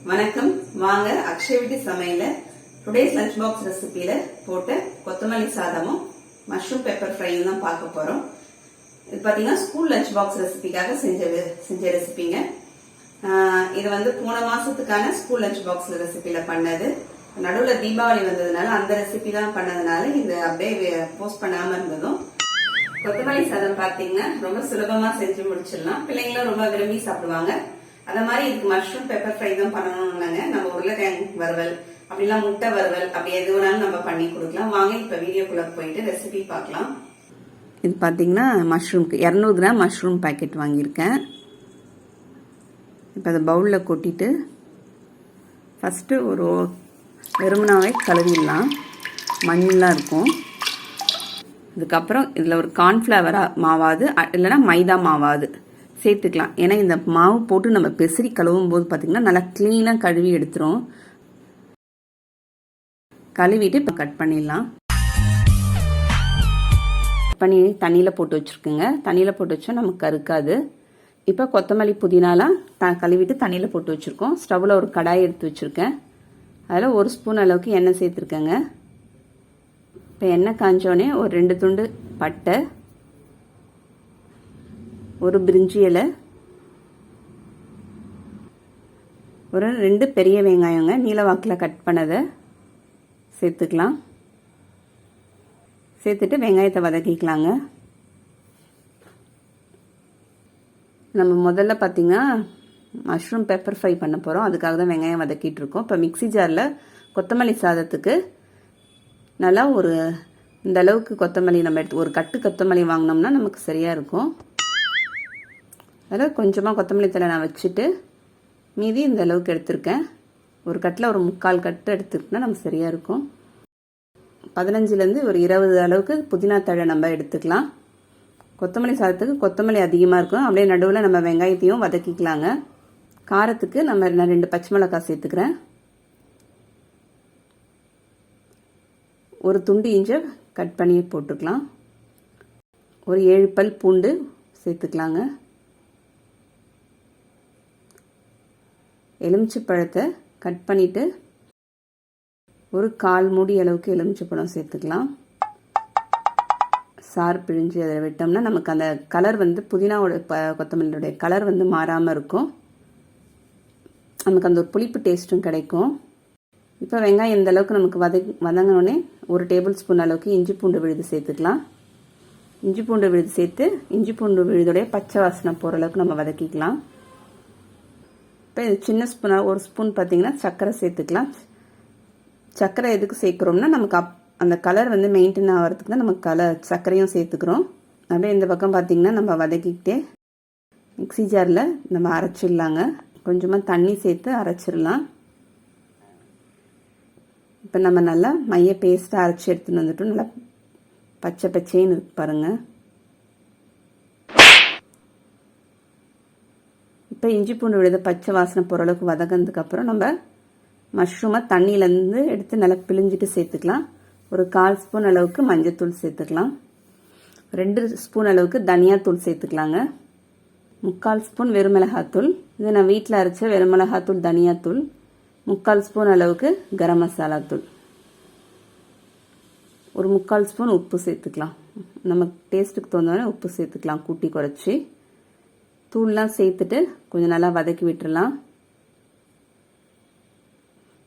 வணக்கம். வாங்க அக்ஷய வீட்டு சமையல டுடேஸ் லஞ்ச் பாக்ஸ் ரெசிபியில போட்டு கொத்தமல்லி சாதமும் மஷ்ரூம் பெப்பர் ஃப்ரையும் தான் பார்க்க போறோம். இது பாத்தீங்கன்னா ஸ்கூல் லஞ்ச் பாக்ஸ் ரெசிபிக்காக செஞ்ச ரெசிபிங்க. இது வந்து போன மாசத்துக்கான ஸ்கூல் லஞ்ச் பாக்ஸ் ரெசிபியில பண்ணது. நடுவுல தீபாவளி வந்ததுனால அந்த ரெசிபி தான் பண்ணதுனால இந்த அப்படியே போஸ்ட் பண்ணாம இருந்ததும். கொத்தமல்லி சாதம் பாத்தீங்கன்னா ரொம்ப சுலபமா செஞ்சு முடிச்சிடலாம். பிள்ளைங்களும் ரொம்ப விரும்பி சாப்பிடுவாங்க. அத மாதிரி இதுக்கு மஷ்ரூம் பெப்பர் ஃப்ரை தான் பண்ணணும்னாங்க. நம்ம உருளைக்கிழங்கு வறுவல் அப்படிலாம் முட்டை வறுவல் அப்படி எது வேணாலும் நம்ம பண்ணி கொடுக்கலாம். வாங்க இப்ப வீடியோக்குள்ள போயிட்டு ரெசிபி பார்க்கலாம். இது பாத்தீங்கன்னா மஷ்ரூம்க்கு 200 கிராம் மஷ்ரூம் பாக்கெட் வாங்கியிருக்கேன். இப்போ அதை பவுலில் கொட்டிட்டு ஃபஸ்ட்டு ஒரு வெறுமனாவே கழுவிடலாம். மண்ணெலாம் இருக்கும். இதுக்கப்புறம் இதில் ஒரு கார்ன்ஃப்ளவர் மாவாது இல்லைன்னா மைதா மாவாது சேர்த்துக்கலாம். ஏன்னா இந்த மாவு போட்டு நம்ம பெசரி கழுவும் போது பார்த்தீங்கன்னா நல்லா க்ளீனாக கழுவி எடுத்துரும். கழுவிட்டு இப்போ கட் பண்ணிடலாம். பண்ணி தண்ணியில் போட்டு வச்சுருக்குங்க. தண்ணியில் போட்டு வச்சா நமக்கு கருக்காது. இப்போ கொத்தமல்லி புதினாலாம் கழுவிட்டு தண்ணியில் போட்டு வச்சுருக்கோம். ஸ்டவ்வில் ஒரு கடாய் எடுத்து வச்சுருக்கேன். அதில் 1 ஸ்பூன் அளவுக்கு எண்ணெய் சேர்த்துருக்கேங்க. இப்போ எண்ணெய் காஞ்சோடனே ஒரு 2 துண்டு பட்டை, ஒரு பிரிஞ்சி இலை, ஒரு 2 பெரிய வெங்காயங்க நீல வாக்கில் கட் பண்ணதை சேர்த்துக்கலாம். சேர்த்துட்டு வெங்காயத்தை வதக்கிக்கலாங்க. நம்ம முதல்ல பார்த்தீங்கன்னா மஷ்ரூம் பெப்பர் ஃப்ரை பண்ண போகிறோம். அதுக்காக தான் வெங்காயம் வதக்கிட்டு இருக்கோம். இப்போ மிக்சி ஜாரில் கொத்தமல்லி சாதத்துக்கு நல்லா ஒரு இந்த அளவுக்கு கொத்தமல்லி நம்ம எடுத்து ஒரு கட்டு கொத்தமல்லி வாங்கினோம்னா நமக்கு சரியாக இருக்கும். அதில் கொஞ்சமாக கொத்தமல்லி தழை நான் வச்சுட்டு மீதி இந்த அளவுக்கு எடுத்திருக்கேன். ஒரு கட்டில் ஒரு 3/4 கட்டு எடுத்துக்கிட்டோம்னா நமக்கு சரியாக இருக்கும். 15லேருந்து ஒரு 20 அளவுக்கு புதினா தழை நம்ம எடுத்துக்கலாம். கொத்தமல்லி சாதத்துக்கு கொத்தமல்லி அதிகமாக இருக்கும். அப்படியே நடுவில் நம்ம வெங்காயத்தையும் வதக்கிக்கலாங்க. காரத்துக்கு நம்ம 2 பச்சை மிளகாய் சேர்த்துக்கிறேன். ஒரு துண்டு இஞ்சி கட் பண்ணி போட்டுக்கலாம். ஒரு 7 பல் பூண்டு சேர்த்துக்கலாங்க. எலுமிச்சை பழத்தை கட் பண்ணிவிட்டு ஒரு 1/4 மூடி அளவுக்கு எலுமிச்சை பழம் சேர்த்துக்கலாம். சாறு பிழிஞ்சு அதில் விட்டோம்னா நமக்கு அந்த கலர் வந்து புதினாவோட கொத்தமல்லியோடைய கலர் வந்து மாறாமல் இருக்கும். நமக்கு அந்த ஒரு புளிப்பு டேஸ்ட்டும் கிடைக்கும். இப்போ வெங்காயம் இந்த அளவுக்கு நமக்கு வதங்கினோடனே ஒரு டேபிள் ஸ்பூன் அளவுக்கு இஞ்சி பூண்டு விழுது சேர்த்துக்கலாம். இஞ்சி பூண்டு விழுது சேர்த்து இஞ்சி பூண்டு விழுதோடைய பச்சை வாசனை போகிற அளவுக்கு நம்ம வதக்கிக்கலாம். இப்போ இது சின்ன ஸ்பூனாக 1 ஸ்பூன் பார்த்தீங்கன்னா சர்க்கரை சேர்த்துக்கலாம். சர்க்கரை எதுக்கு சேர்க்குறோம்னா நமக்கு அந்த கலர் வந்து மெயின்டைன் ஆகிறதுக்கு தான் நமக்கு சர்க்கரையும் சேர்த்துக்கிறோம். அப்படியே இந்த பக்கம் பார்த்தீங்கன்னா நம்ம வதக்கிக்கிட்டே மிக்சி ஜாரில் நம்ம அரைச்சிடலாங்க. கொஞ்சமாக தண்ணி சேர்த்து அரைச்சிடலாம். இப்போ நம்ம நல்லா மைய பேஸ்ட்டாக அரைச்சி எடுத்துன்னு வந்துட்டோம். நல்லா பச்சை பச்சைன்னு இருக்கு பாருங்கள். இப்போ இஞ்சி பூண்டு விழுத பச்சை வாசனை போகிற அளவுக்கு வதங்கினதுக்கப்புறம் நம்ம மஷ்ரூமை தண்ணியிலேருந்து எடுத்து நல்லா பிழிஞ்சிட்டு சேர்த்துக்கலாம். ஒரு 1/4 ஸ்பூன் அளவுக்கு மஞ்சத்தூள் சேர்த்துக்கலாம். 2 ஸ்பூன் அளவுக்கு தனியாத்தூள் சேர்த்துக்கலாங்க. 3/4 ஸ்பூன் வெறுமிளகாத்தூள், இது நான் வீட்டில் அரைச்ச வெறுமிளகாத்தூள் தனியாத்தூள். 3/4 ஸ்பூன் அளவுக்கு கரம் மசாலா தூள், ஒரு 3/4 ஸ்பூன் உப்பு சேர்த்துக்கலாம். நம்ம டேஸ்ட்டுக்கு தகுந்த உப்பு சேர்த்துக்கலாம் கூட்டி குறைச்சி. தூள்லாம் சேர்த்துட்டு கொஞ்சம் நல்லா வதக்கி விட்டுடலாம்.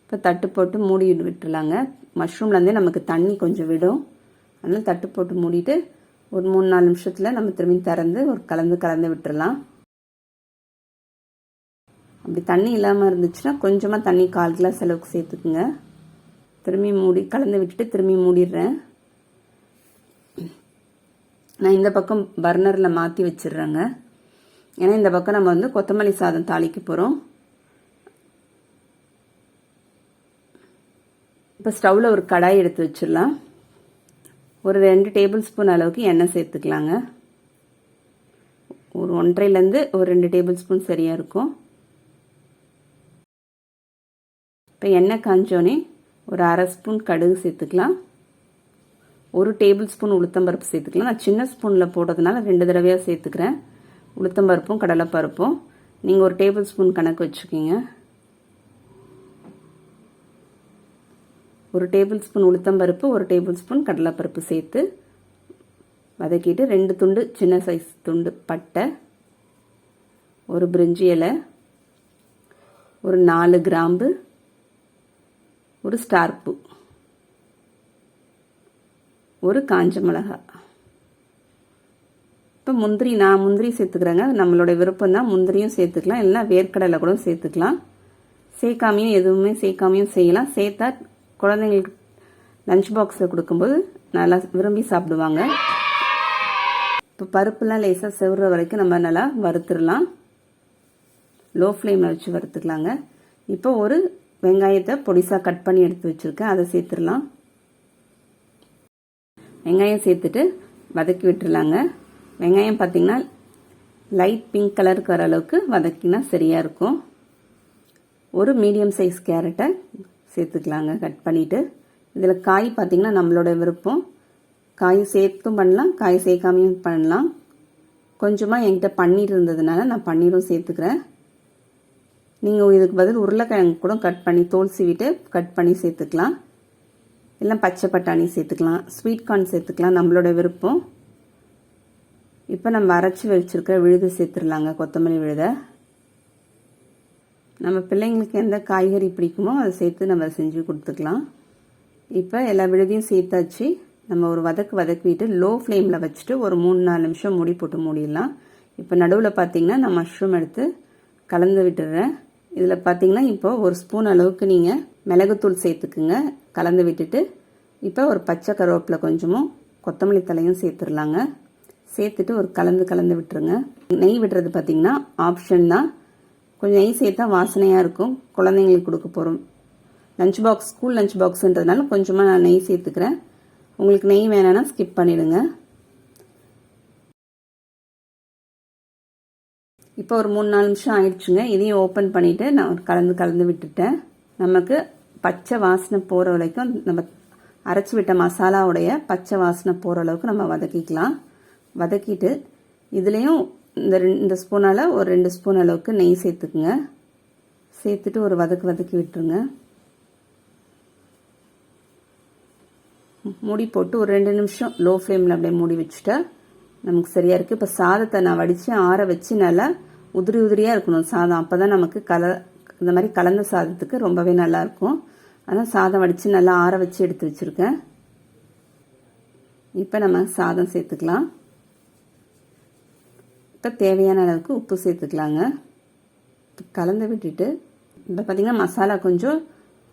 இப்போ தட்டு போட்டு மூடி விட்டுடலாங்க. மஷ்ரூம்லேருந்தே நமக்கு தண்ணி கொஞ்சம் விடும். அதனால் தட்டு போட்டு மூடிட்டு ஒரு 3-4 நிமிஷத்தில் நம்ம திரும்பி திறந்து ஒரு கலந்து விட்டுடலாம். அப்படி தண்ணி இல்லாமல் இருந்துச்சுன்னா கொஞ்சமாக தண்ணி 1/4 கிளாஸ் அளவுக்கு சேர்த்துக்குங்க. திரும்பி கலந்து விட்டுட்டு திரும்பி மூடிடுறேன். நான் இந்த பக்கம் பர்னரில் மாற்றி வச்சிடுறேங்க. ஏன்னா இந்த பக்கம் நம்ம வந்து கொத்தமல்லி சாதம் தாளிக்க போகிறோம். இப்போ ஸ்டவ்வில் ஒரு கடாய் எடுத்து வச்சிடலாம். ஒரு 2 டேபிள் ஸ்பூன் அளவுக்கு எண்ணெய் சேர்த்துக்கலாங்க. ஒரு 1.5லேருந்து ஒரு 2 டேபிள் ஸ்பூன் சரியாக இருக்கும். இப்போ எண்ணெய் காஞ்சோடனே ஒரு 1/2 ஸ்பூன் கடுகு சேர்த்துக்கலாம். ஒரு டேபிள் ஸ்பூன் உளுத்தம்பருப்பு சேர்த்துக்கலாம். நான் சின்ன ஸ்பூனில் போட்டதுனால 2 தடவையாக சேர்த்துக்கிறேன். உளுத்தம்பருப்பும் கடலைப்பருப்பும் நீங்கள் ஒரு டேபிள் ஸ்பூன் கணக்கு வச்சுக்கிங்க. 1 டேபிள் ஸ்பூன் உளுத்தம்பருப்பு 1 டேபிள் ஸ்பூன் கடலைப்பருப்பு சேர்த்து வதக்கிட்டு 2 துண்டு சின்ன சைஸ் துண்டு பட்டை, ஒரு பிரிஞ்சி இலை, ஒரு 4 கிராம்பு, ஒரு ஸ்டார் பூ, ஒரு காஞ்ச மிளகாய். இப்போ நான் முந்திரி சேர்த்துக்கிறேங்க. நம்மளோட விருப்பம் தான், முந்திரியும் சேர்த்துக்கலாம், இல்லைனா வேர்க்கடலை கூட சேர்த்துக்கலாம். சேர்க்காமையும் எதுவுமே சேர்க்காமையும் செய்யலாம். சேர்த்தா குழந்தைங்களுக்கு லஞ்ச் பாக்ஸில் கொடுக்கும்போது நல்லா விரும்பி சாப்பிடுவாங்க. இப்போ பருப்புலாம் லேசாக செவற வரைக்கும் நம்ம நல்லா வறுத்துடலாம். லோ ஃப்ளேமில் வச்சு வறுத்துக்கலாங்க. இப்போ ஒரு வெங்காயத்தை பொடிசாக கட் பண்ணி எடுத்து வச்சுருக்கேன், அதை சேர்த்துடலாம். வெங்காயம் சேர்த்துட்டு வதக்கி விட்டுருலாங்க. வெங்காயம் பார்த்திங்கன்னா லைட் பிங்க் கலருக்கு வர அளவுக்கு வதக்கினா சரியாக இருக்கும். ஒரு மீடியம் சைஸ் கேரட்டை சேர்த்துக்கலாங்க கட் பண்ணிவிட்டு. இதில் காய் பார்த்திங்கன்னா நம்மளோட விருப்பம், காய் சேர்த்தும் பண்ணலாம், காய் சேர்க்காமையும் பண்ணலாம். கொஞ்சமாக என்கிட்ட பன்னீர் இருந்ததுனால நான் பன்னீரும் சேர்த்துக்கிறேன். நீங்கள் இதுக்கு பதில் உருளைக்கிழங்கு கூட கட் பண்ணி தோல் சீவிட்டு கட் பண்ணி சேர்த்துக்கலாம். இல்லை பச்சை பட்டாணி சேர்த்துக்கலாம், ஸ்வீட் கார்ன் சேர்த்துக்கலாம், நம்மளோட விருப்பம். இப்போ நம்ம அரைச்சி வச்சுருக்க விழுது சேர்த்துடலாங்க, கொத்தமல்லி விழுதை. நம்ம பிள்ளைங்களுக்கு எந்த காய்கறி பிடிக்குமோ அதை சேர்த்து நம்ம செஞ்சு கொடுத்துக்கலாம். இப்போ எல்லா விழுதையும் சேர்த்தாச்சு. நம்ம ஒரு வதக்கிவிட்டு லோ ஃப்ளேமில் வச்சுட்டு ஒரு 3-4 நிமிஷம் மூடி போட்டு மூடிடலாம். இப்போ நடுவில் பார்த்தீங்கன்னா நான் மஷ்ரூம் எடுத்து கலந்து விட்டுடுறேன். இதில் பார்த்தீங்கன்னா இப்போ 1 ஸ்பூன் அளவுக்கு நீங்கள் மிளகுத்தூள் சேர்த்துக்குங்க. கலந்து விட்டுட்டு இப்போ ஒரு பச்சை கருவேப்பிலை கொஞ்சமும் கொத்தமல்லி தலையும் சேர்த்துடலாங்க. சேர்த்துட்டு ஒரு கலந்து விட்டுருங்க. நெய் விடுறது பார்த்தீங்கன்னா ஆப்ஷன் தான். கொஞ்சம் நெய் சேர்த்தா வாசனையாக இருக்கும். குழந்தைங்களுக்கு கொடுக்க போகிறோம் லஞ்ச் பாக்ஸ், ஸ்கூல் லஞ்ச் பாக்ஸுன்றதுனால கொஞ்சமாக நான் நெய் சேர்த்துக்கிறேன். உங்களுக்கு நெய் வேணான்னா ஸ்கிப் பண்ணிடுங்க. இப்போ ஒரு 3-4 நிமிஷம் ஆயிடுச்சுங்க. இதையும் ஓப்பன் பண்ணிவிட்டு நான் கலந்து விட்டுட்டேன். நமக்கு பச்சை வாசனை போகிற வரைக்கும் நம்ம அரைச்சி விட்ட மசாலாவுடைய பச்சை வாசனை போகிற அளவுக்கு நம்ம வதக்கிக்கலாம். வதக்கிட்டு இதுலேயும் இந்த ஸ்பூனால் ஒரு 2 ஸ்பூன் அளவுக்கு நெய் சேர்த்துக்குங்க. சேர்த்துட்டு ஒரு வதக்கி விட்டுருங்க. மூடி போட்டு ஒரு 2 நிமிஷம் லோ ஃப்ளேமில் அப்படியே மூடி வச்சுட்டா நமக்கு சரியாக இருக்குது. இப்போ சாதத்தை நான் வடித்து ஆற வச்சு நல்லா உதிரியாக இருக்கணும் சாதம். அப்போ தான் நமக்கு இந்த மாதிரி கலந்த சாதத்துக்கு ரொம்பவே நல்லாயிருக்கும். அதான் சாதம் வடித்து நல்லா ஆற வச்சு எடுத்து வச்சுருக்கேன். இப்போ நம்ம சாதம் சேர்த்துக்கலாம். இப்போ தேவையான அளவுக்கு உப்பு சேர்த்துக்கலாங்க. கலந்து விட்டுட்டு இப்போ பார்த்திங்கன்னா மசாலா கொஞ்சம்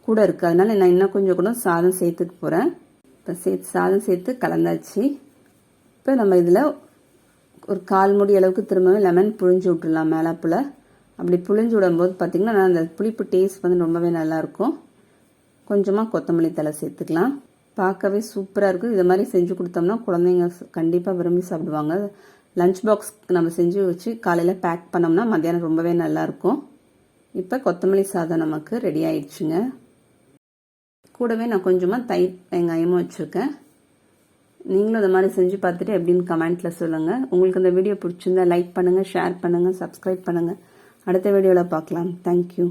கூட இருக்குது, அதனால நான் இன்னும் கொஞ்சம் கூட சாதம் சேர்த்துக்க போகிறேன். இப்போ சாதம் சேர்த்து கலந்தாச்சு. இப்போ நம்ம இதில் ஒரு 1/4 மூடி அளவுக்கு திரும்பவும் லெமன் புழிஞ்சு விட்டுடலாம் மேலாப்பில். அப்படி புழிஞ்சு விடும்போது பார்த்திங்கன்னா அந்த புளிப்பு டேஸ்ட் வந்து ரொம்பவே நல்லாயிருக்கும். கொஞ்சமாக கொத்தமல்லி தழை சேர்த்துக்கலாம். பார்க்கவே சூப்பராக இருக்கும். இது மாதிரி செஞ்சு கொடுத்தோம்னா குழந்தைங்க கண்டிப்பாக விரும்பி சாப்பிடுவாங்க. லஞ்ச் பாக்ஸ்க்கு நம்ம செஞ்சு வச்சு காலையில் பேக் பண்ணோம்னா மத்தியானம் ரொம்பவே நல்லாயிருக்கும். இப்போ கொத்தமல்லி சாதம் நமக்கு ரெடி ஆயிடுச்சுங்க. கூடவே நான் கொஞ்சமாக தயிர் வெங்காயமும் வச்சுருக்கேன். நீங்களும் இந்த மாதிரி செஞ்சு பார்த்துட்டு எப்படின்னு கமெண்ட்டில் சொல்லுங்கள். உங்களுக்கு இந்த வீடியோ பிடிச்சிருந்தா லைக் பண்ணுங்கள், ஷேர் பண்ணுங்கள், சப்ஸ்கிரைப் பண்ணுங்கள். அடுத்த வீடியோவில் பார்க்கலாம். தேங்க்யூ.